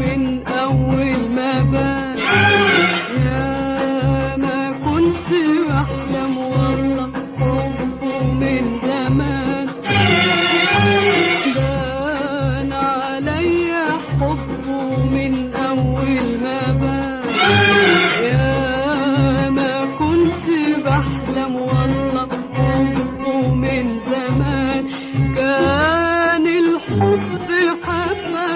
من أول ما بان. يا ما كنت بحلم والله حبه من زمان، بان عليا حبه من أول ما بان. يا ما كنت بحلم والله حبه من زمان، كان الحب حبة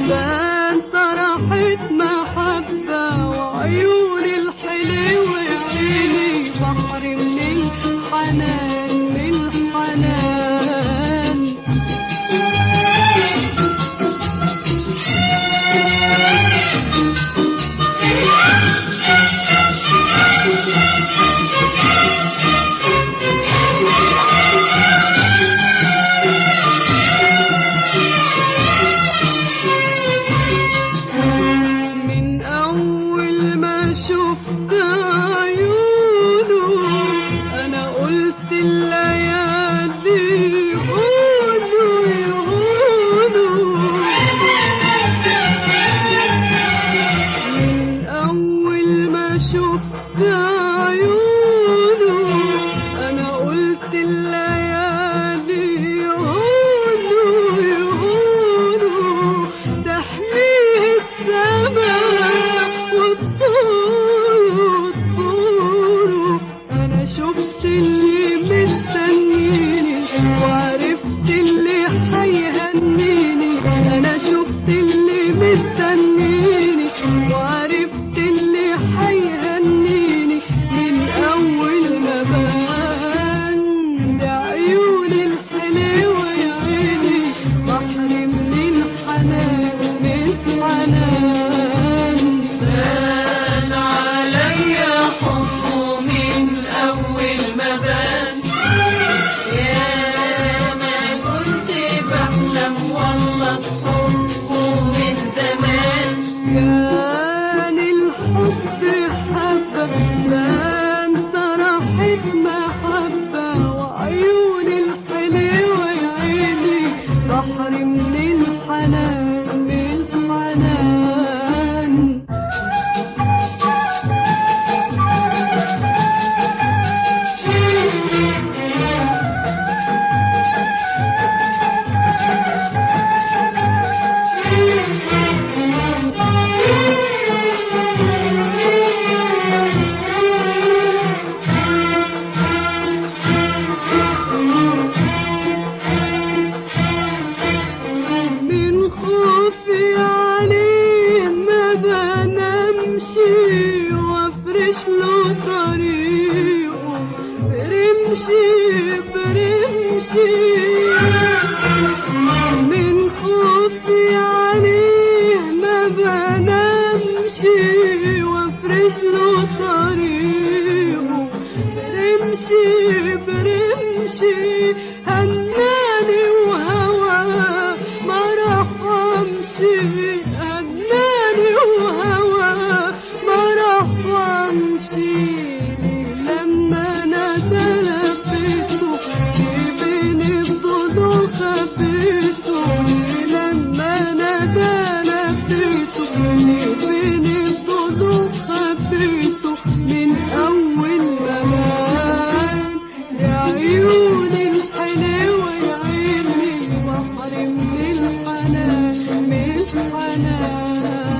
بان طرحت محبة، وعيوني الحلوة يا عيني بحر من الحنان من الحنان. من أول ما شفت عيونه أنا قلت الليالي يقولوا يقولوا. من أول ما شفت عيونه أنا قلت الليالي يقولوا يقولوا. تحميه السماء وتصور تصوره. أنا شفت اللي مستنيني وعرفت اللي حيهنيني. أنا شفت اللي مستنيني وعرفت اللي حيهنيني من أول ما بان. ده عيوني الحلوة يا عيني بحر من الحنان من الحنان. بان عليا حبه من أول ما بان. يا ما كنت بحلم والله حبه من زمان، كان الحب حبة بان طرحت محبة، وعيوني الحلوة يا عيني بحر من الحنان من الحنان. من خوفي عليه ما بنمشي وافرش له طريقه برمشي برمشي. من خوفي عليه ما بنمشي وافرش له طريقه برمشي برمشي. هناني وهواه ما رحمش، هناني وهواه ما رحمش. لما نادى لبيته بين الضلوع خبيته. لما نادى لبيته بين الضلوع خبيته من أول ما بان. يا عيوني الحلوة يا عيني بحر من الحنان من الحنان.